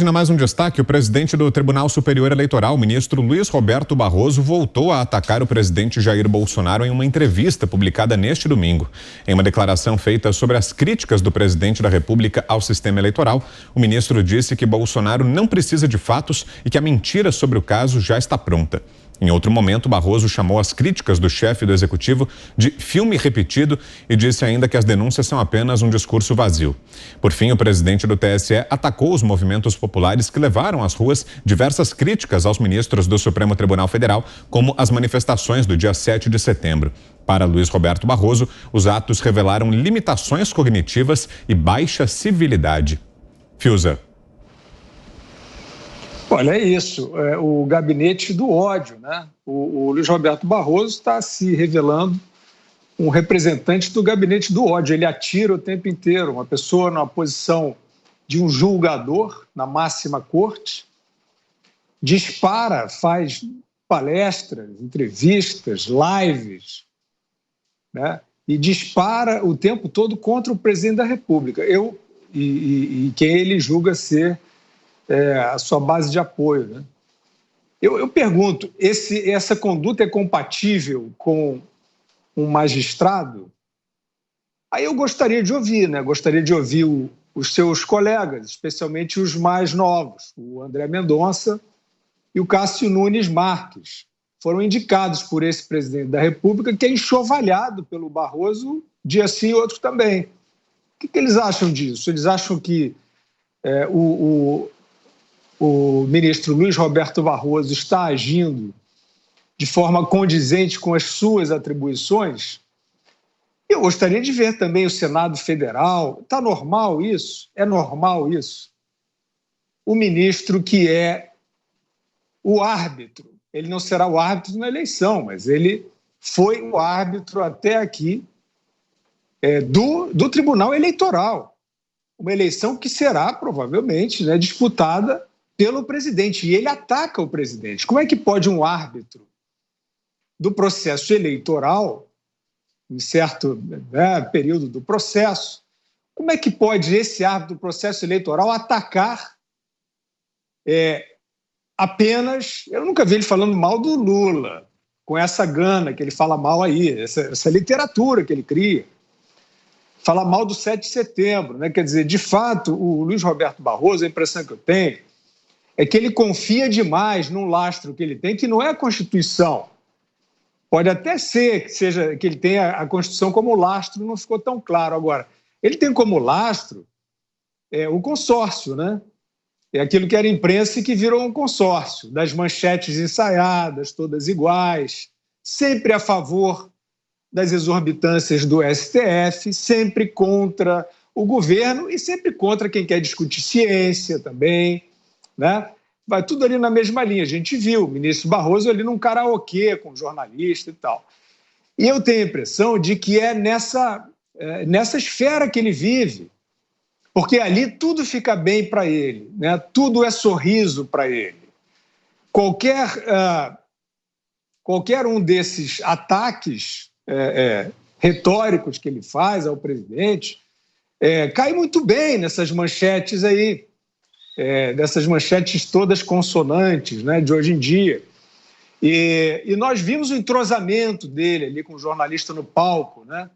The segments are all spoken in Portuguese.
Mais um destaque: o presidente do Tribunal Superior Eleitoral, o ministro Luiz Roberto Barroso, voltou a atacar o presidente Jair Bolsonaro em uma entrevista publicada neste domingo. Em uma declaração feita sobre as críticas do presidente da República ao sistema eleitoral, o ministro disse que Bolsonaro não precisa de fatos e que a mentira sobre o caso já está pronta. Em outro momento, Barroso chamou as críticas do chefe do executivo de filme repetido e disse ainda que as denúncias são apenas um discurso vazio. Por fim, o presidente do TSE atacou os movimentos populares que levaram às ruas diversas críticas aos ministros do Supremo Tribunal Federal, como as manifestações do dia 7 de setembro. Para Luiz Roberto Barroso, os atos revelaram limitações cognitivas e baixa civilidade. Fiuza. Olha, é isso, o gabinete do ódio, né? O Luiz Roberto Barroso está se revelando um representante do gabinete do ódio. Ele atira o tempo inteiro, uma pessoa na posição de um julgador na máxima corte, dispara, faz palestras, entrevistas, lives, né? E dispara o tempo todo contra o presidente da República e quem ele julga ser a sua base de apoio, né? Eu pergunto, essa conduta é compatível com um magistrado? Aí eu gostaria de ouvir, né? Gostaria de ouvir os seus colegas, especialmente os mais novos, o André Mendonça e o Cássio Nunes Marques. Foram indicados por esse presidente da República, que é enxovalhado pelo Barroso, dia sim e outro também. O que eles acham disso? Eles acham que o ministro Luiz Roberto Barroso está agindo de forma condizente com as suas atribuições? Eu gostaria de ver também o Senado Federal. Está normal isso? É normal isso? O ministro que é o árbitro, ele não será o árbitro na eleição, mas ele foi o árbitro até aqui do Tribunal Eleitoral. Uma eleição que será, provavelmente, né, disputada pelo presidente, e ele ataca o presidente. Como é que pode um árbitro do processo eleitoral, em certo período do processo, como é que pode esse árbitro do processo eleitoral atacar apenas... Eu nunca vi ele falando mal do Lula, com essa gana que ele fala mal aí, essa literatura que ele cria. Fala mal do 7 de setembro, né? Quer dizer, de fato, o Luiz Roberto Barroso, a impressão que eu tenho é que ele confia demais num lastro que ele tem, que não é a Constituição. Pode até ser que ele tenha a Constituição como lastro, não ficou tão claro. Agora, ele tem como lastro o consórcio, né? É aquilo que era imprensa e que virou um consórcio, das manchetes ensaiadas, todas iguais, sempre a favor das exorbitâncias do STF, sempre contra o governo e sempre contra quem quer discutir ciência também, né? Vai tudo ali na mesma linha. A gente viu o ministro Barroso ali num karaokê com jornalista e tal. E eu tenho a impressão de que é nessa esfera que ele vive, porque ali tudo fica bem para ele, né? Tudo é sorriso para ele. Qualquer um desses ataques retóricos que ele faz ao presidente cai muito bem nessas manchetes aí, dessas manchetes todas consonantes, né, de hoje em dia. E nós vimos o entrosamento dele ali com o jornalista no palco, né?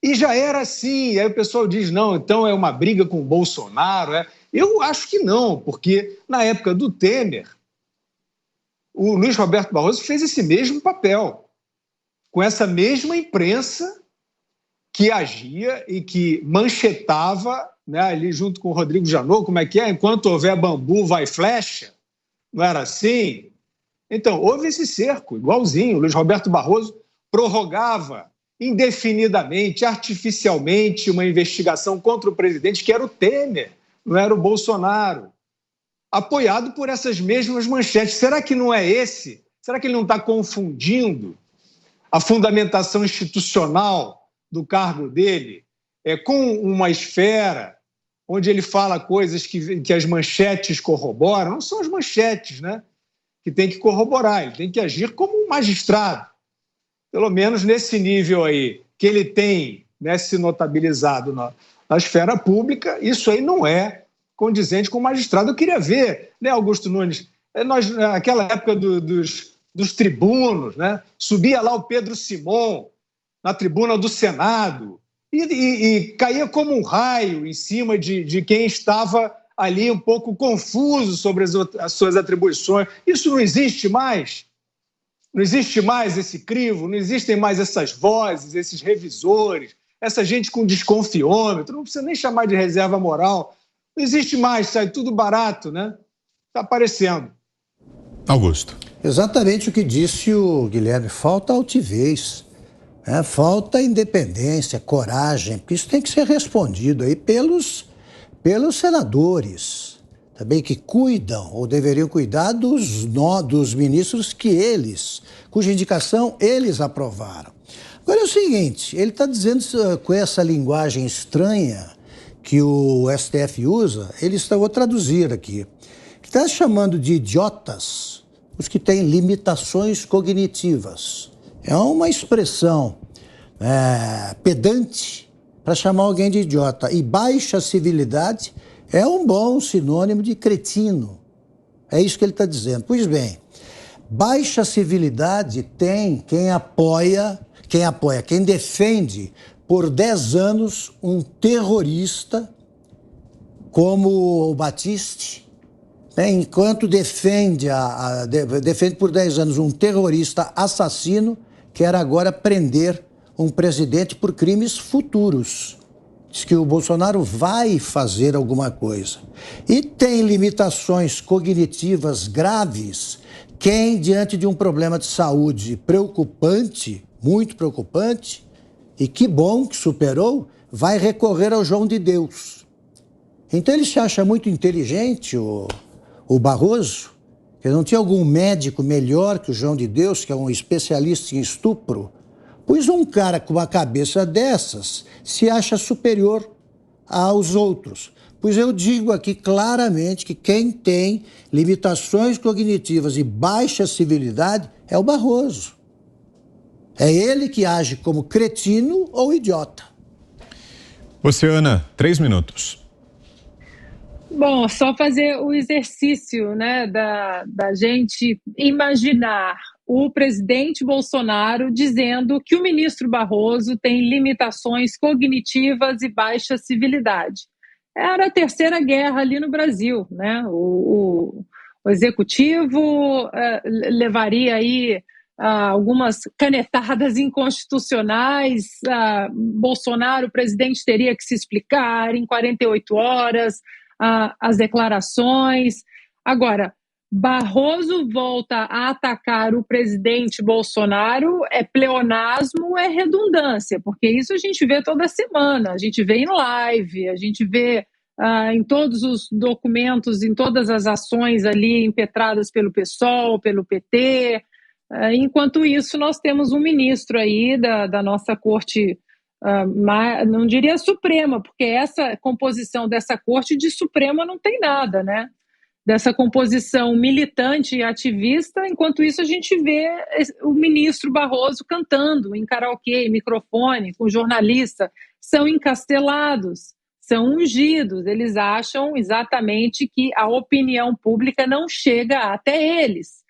E já era assim. Aí o pessoal diz, não, então é uma briga com o Bolsonaro. Eu acho que não, porque na época do Temer, o Luiz Roberto Barroso fez esse mesmo papel, com essa mesma imprensa que agia e que manchetava, né, ali junto com o Rodrigo Janot, como é que é? Enquanto houver bambu, vai flecha. Não era assim? Então, houve esse cerco, igualzinho. O Luiz Roberto Barroso prorrogava indefinidamente, artificialmente, uma investigação contra o presidente, que era o Temer, não era o Bolsonaro, apoiado por essas mesmas manchetes. Será que não é esse? Será que ele não está confundindo a fundamentação institucional do cargo dele com uma esfera onde ele fala coisas que as manchetes corroboram? Não são as manchetes, né, que tem que corroborar, ele tem que agir como um magistrado. Pelo menos nesse nível aí, que ele tem, né, se notabilizado na esfera pública, isso aí não é condizente com o magistrado. Eu queria ver, né, Augusto Nunes, aquela época dos tribunos, né? Subia lá o Pedro Simon na tribuna do Senado e caía como um raio em cima de quem estava ali um pouco confuso sobre as suas atribuições. Isso não existe mais? Não existe mais esse crivo, não existem mais essas vozes, esses revisores, essa gente com desconfiômetro, não precisa nem chamar de reserva moral. Não existe mais, sai tudo barato, né? Está aparecendo. Augusto. Exatamente o que disse o Guilherme, falta altivez, né? Falta independência, coragem, porque isso tem que ser respondido aí pelos senadores, também que cuidam, ou deveriam cuidar dos ministros cuja indicação eles aprovaram. Agora é o seguinte, ele está dizendo com essa linguagem estranha que o STF usa, vou traduzir aqui, está chamando de idiotas os que têm limitações cognitivas. É uma expressão pedante para chamar alguém de idiota. E baixa civilidade é um bom sinônimo de cretino. É isso que ele está dizendo. Pois bem, baixa civilidade tem quem defende por 10 anos um terrorista como o Batiste, né? Enquanto defende por 10 anos um terrorista assassino, quer agora prender um presidente por crimes futuros. Diz que o Bolsonaro vai fazer alguma coisa. E tem limitações cognitivas graves quem, diante de um problema de saúde preocupante, muito preocupante, e que bom que superou, vai recorrer ao João de Deus. Então ele se acha muito inteligente, o Barroso, que não tinha algum médico melhor que o João de Deus, que é um especialista em estupro. Pois um cara com uma cabeça dessas se acha superior aos outros. Pois eu digo aqui claramente que quem tem limitações cognitivas e baixa civilidade é o Barroso. É ele que age como cretino ou idiota. Oceana, 3 minutos. Bom, só fazer o exercício, né, da gente imaginar o presidente Bolsonaro dizendo que o ministro Barroso tem limitações cognitivas e baixa civilidade. Era a terceira guerra ali no Brasil, né? O executivo levaria aí algumas canetadas inconstitucionais, Bolsonaro, o presidente, teria que se explicar em 48 horas, as declarações. Agora, Barroso volta a atacar o presidente Bolsonaro, é pleonasmo, é redundância, porque isso a gente vê toda semana, a gente vê em live, a gente vê em todos os documentos, em todas as ações ali impetradas pelo PSOL, pelo PT. Enquanto isso, nós temos um ministro aí da nossa corte, não diria Suprema, porque essa composição dessa corte de Suprema não tem nada, né? Dessa composição militante e ativista, enquanto isso a gente vê o ministro Barroso cantando em karaokê, em microfone, com jornalista, são encastelados, são ungidos, eles acham exatamente que a opinião pública não chega até eles.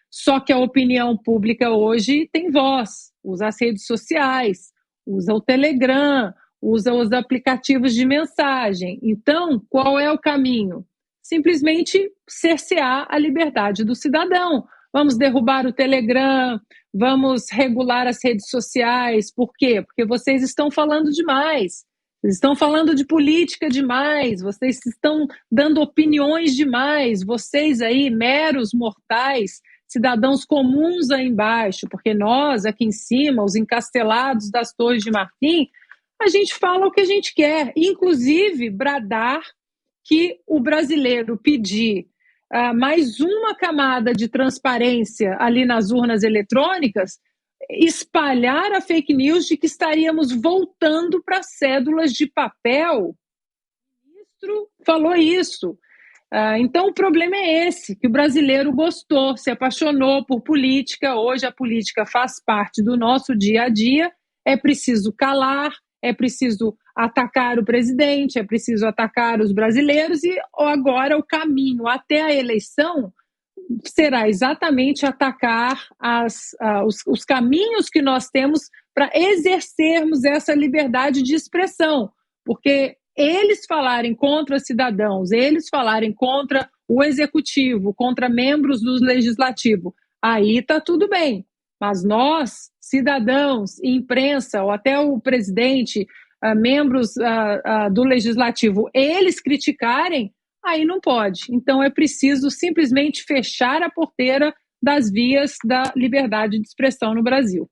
Só que a opinião pública hoje tem voz, usa as redes sociais, usa o Telegram, usa os aplicativos de mensagem. Então, qual é o caminho? Simplesmente cercear a liberdade do cidadão. Vamos derrubar o Telegram, vamos regular as redes sociais. Por quê? Porque vocês estão falando demais. Vocês estão falando de política demais, vocês estão dando opiniões demais. Vocês aí, meros mortais, cidadãos comuns aí embaixo, porque nós, aqui em cima, os encastelados das Torres de Marfim, a gente fala o que a gente quer, inclusive bradar que o brasileiro pedir mais uma camada de transparência ali nas urnas eletrônicas, espalhar a fake news de que estaríamos voltando para cédulas de papel. O ministro falou isso. Então o problema é esse, que o brasileiro gostou, se apaixonou por política, hoje a política faz parte do nosso dia a dia, é preciso calar, é preciso atacar o presidente, é preciso atacar os brasileiros, e agora o caminho até a eleição será exatamente atacar os caminhos que nós temos para exercermos essa liberdade de expressão, porque eles falarem contra cidadãos, eles falarem contra o executivo, contra membros do legislativo, aí está tudo bem. Mas nós, cidadãos, imprensa, ou até o presidente, membros do legislativo, eles criticarem, aí não pode. Então é preciso simplesmente fechar a porteira das vias da liberdade de expressão no Brasil.